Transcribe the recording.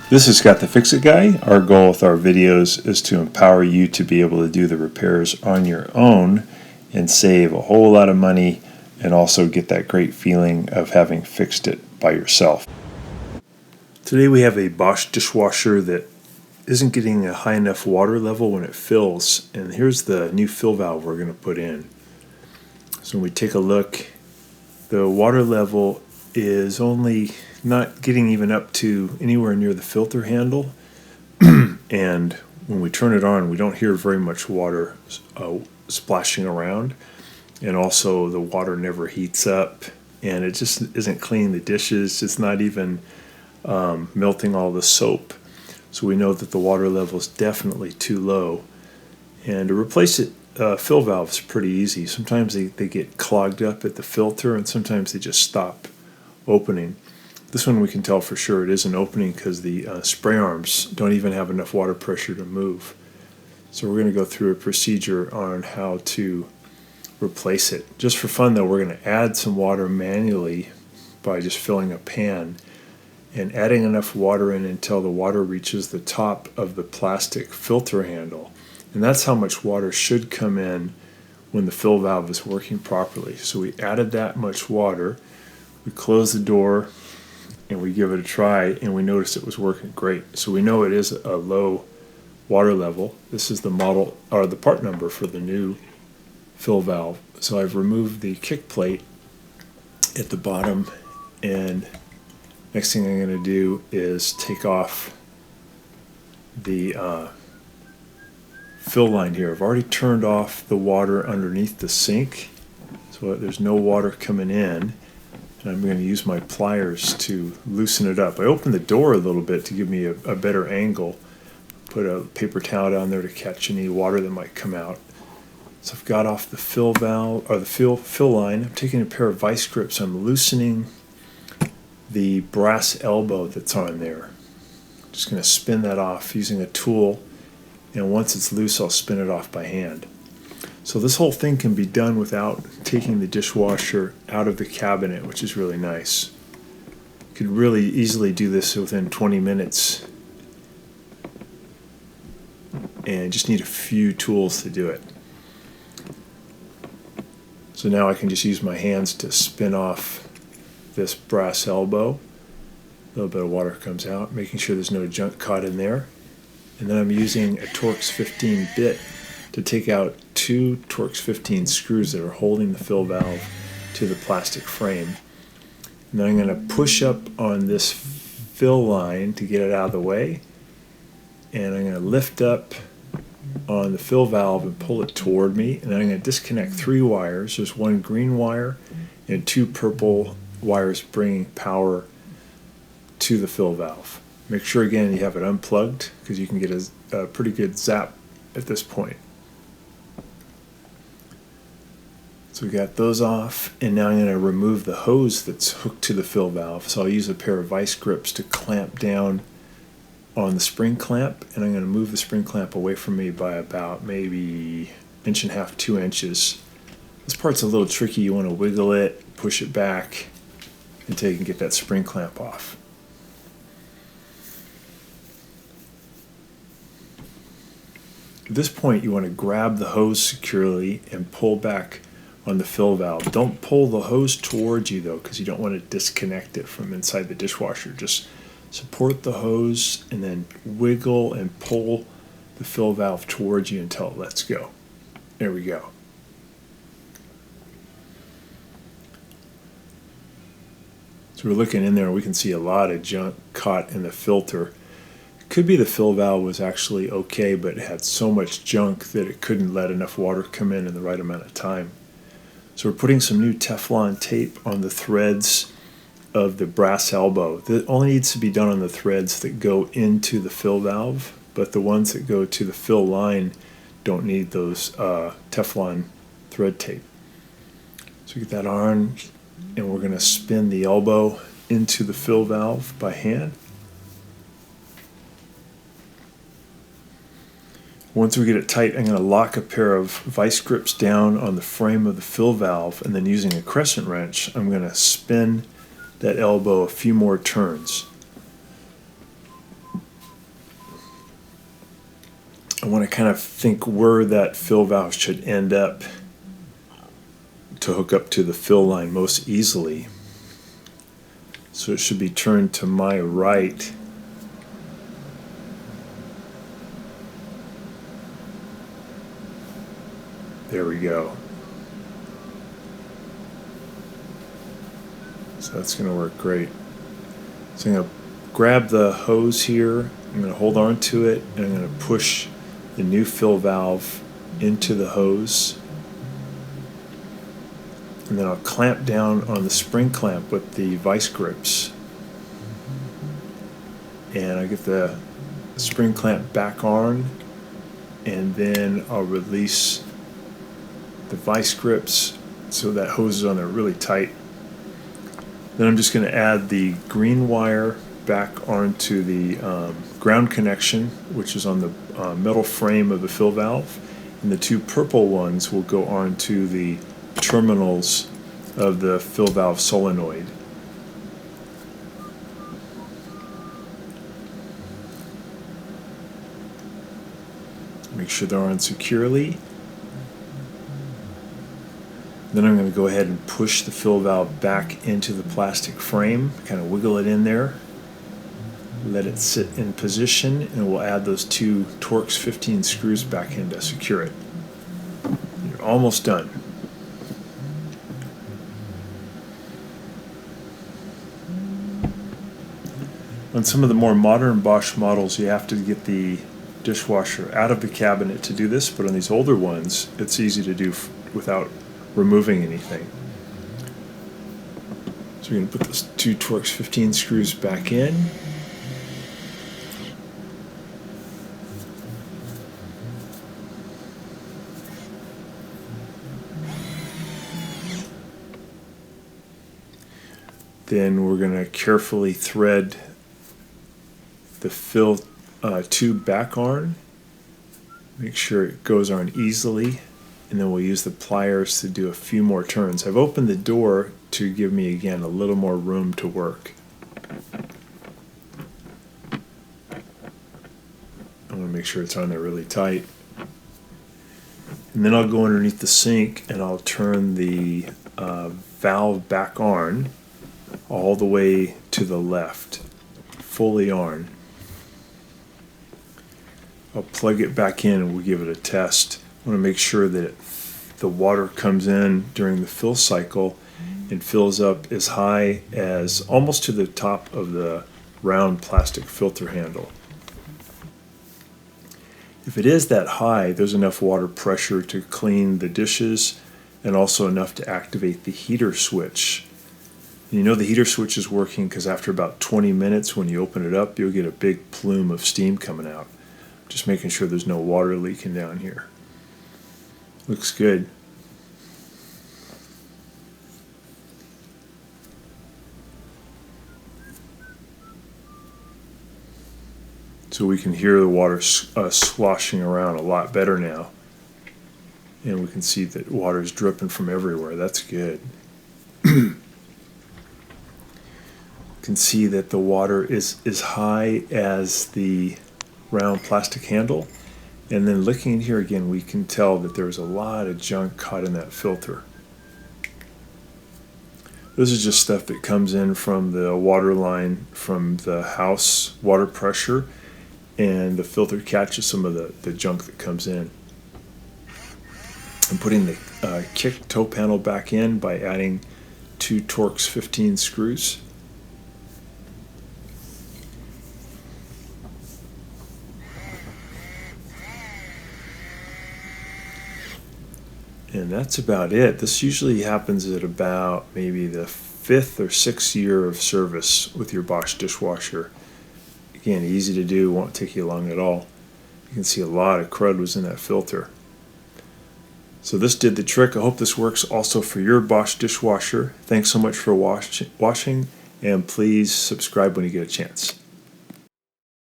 This is Scott the Fix-It Guy. Our goal with our videos is to empower you to be able to do the repairs on your own and save a whole lot of money and also get that great feeling of having fixed it by yourself. Today we have a Bosch dishwasher that isn't getting a high enough water level when it fills, and here's the new fill valve we're going to put in. So when we take a look, the water level is only not getting even up to anywhere near the filter handle, and when we turn it on we don't hear very much water splashing around, and also the water never heats up, and it just isn't cleaning the dishes. It's not even melting all the soap, so we know that the water level is definitely too low. And to replace it, fill valve is pretty easy. Sometimes they get clogged up at the filter, and sometimes they just stop opening. This one we can tell for sure it isn't opening because the spray arms don't even have enough water pressure to move. So we're going to go through a procedure on how to replace it. Just for fun though, we're going to add some water manually by just filling a pan and adding enough water in until the water reaches the top of the plastic filter handle. And that's how much water should come in when the fill valve is working properly. So we added that much water, we close the door, and we give it a try, and we notice it was working great. So we know it is a low water level. This is the model or the part number for the new fill valve. So I've removed the kick plate at the bottom, and next thing I'm going to do is take off the fill line here. I've already turned off the water underneath the sink, so there's no water coming in. And I'm going to use my pliers to loosen it up. I opened the door a little bit to give me a better angle. Put a paper towel down there to catch any water that might come out. So I've got off the fill valve, or the fill line. I'm taking a pair of vice grips. I'm loosening the brass elbow that's on there. Just going to spin that off using a tool, and once it's loose I'll spin it off by hand. So this whole thing can be done without taking the dishwasher out of the cabinet, which is really nice. You could really easily do this within 20 minutes and just need a few tools to do it. So now I can just use my hands to spin off this brass elbow. A little bit of water comes out, making sure there's no junk caught in there. And then I'm using a Torx 15 bit to take out two Torx 15 screws that are holding the fill valve to the plastic frame. And then I'm going to push up on this fill line to get it out of the way, and I'm going to lift up on the fill valve and pull it toward me, and then I'm going to disconnect 3 wires. There's 1 green wire and 2 purple wires bringing power to the fill valve. Make sure again you have it unplugged, because you can get a pretty good zap at this point. So we got those off, and now I'm going to remove the hose that's hooked to the fill valve. So I'll use a pair of vice grips to clamp down on the spring clamp, and I'm going to move the spring clamp away from me by about maybe 1.5 to 2 inches. This part's a little tricky. You want to wiggle it, push it back until you can get that spring clamp off. At this point you want to grab the hose securely and pull back on the fill valve. Don't pull the hose towards you though, because you don't want to disconnect it from inside the dishwasher. Just support the hose and then wiggle and pull the fill valve towards you until it lets go. There we go. So we're looking in there, we can see a lot of junk caught in the filter. It could be the fill valve was actually okay, but it had so much junk that it couldn't let enough water come in the right amount of time. So we're putting some new Teflon tape on the threads of the brass elbow. That only needs to be done on the threads that go into the fill valve, but the ones that go to the fill line don't need those Teflon thread tape. So get that on, and we're going to spin the elbow into the fill valve by hand. Once we get it tight, I'm going to lock a pair of vice grips down on the frame of the fill valve, and then using a crescent wrench, I'm going to spin that elbow a few more turns. I want to kind of think where that fill valve should end up to hook up to the fill line most easily. So it should be turned to my right. There we go. So that's going to work great. So I'm going to grab the hose here, I'm going to hold on to it, and I'm going to push the new fill valve into the hose. And then I'll clamp down on the spring clamp with the vice grips. And I get the spring clamp back on, and then I'll release the vice grips so that hose is on there really tight. Then I'm just going to add the green wire back onto the ground connection, which is on the metal frame of the fill valve, and the two purple ones will go onto the terminals of the fill valve solenoid. Make sure they're on securely. Then I'm going to go ahead and push the fill valve back into the plastic frame, kind of wiggle it in there, let it sit in position, and we'll add those two Torx 15 screws back in to secure it. You're almost done. On some of the more modern Bosch models, you have to get the dishwasher out of the cabinet to do this, but on these older ones, it's easy to do without removing anything. So we're going to put those two Torx 15 screws back in. Then we're going to carefully thread the fill tube back on. Make sure it goes on easily, and then we'll use the pliers to do a few more turns. I've opened the door to give me, again, a little more room to work. I want to make sure it's on there really tight. And then I'll go underneath the sink and I'll turn the valve back on all the way to the left, fully on. I'll plug it back in and we'll give it a test. I want to make sure that the water comes in during the fill cycle and fills up as high as almost to the top of the round plastic filter handle. If it is that high, there's enough water pressure to clean the dishes and also enough to activate the heater switch. And you know the heater switch is working because after about 20 minutes when you open it up, you'll get a big plume of steam coming out. Just making sure there's no water leaking down here. Looks good. So we can hear the water sloshing around a lot better now. And we can see that water is dripping from everywhere. That's good. You can see that the water is as high as the round plastic handle. And then looking in here again, we can tell that there's a lot of junk caught in that filter. This is just stuff that comes in from the water line from the house water pressure, and the filter catches some of the junk that comes in. I'm putting the kick toe panel back in by adding two Torx 15 screws. And that's about it. This usually happens at about maybe the 5th or 6th year of service with your Bosch dishwasher. Again, easy to do, won't take you long at all. You can see a lot of crud was in that filter. So this did the trick. I hope this works also for your Bosch dishwasher. Thanks so much for washing, and please subscribe when you get a chance.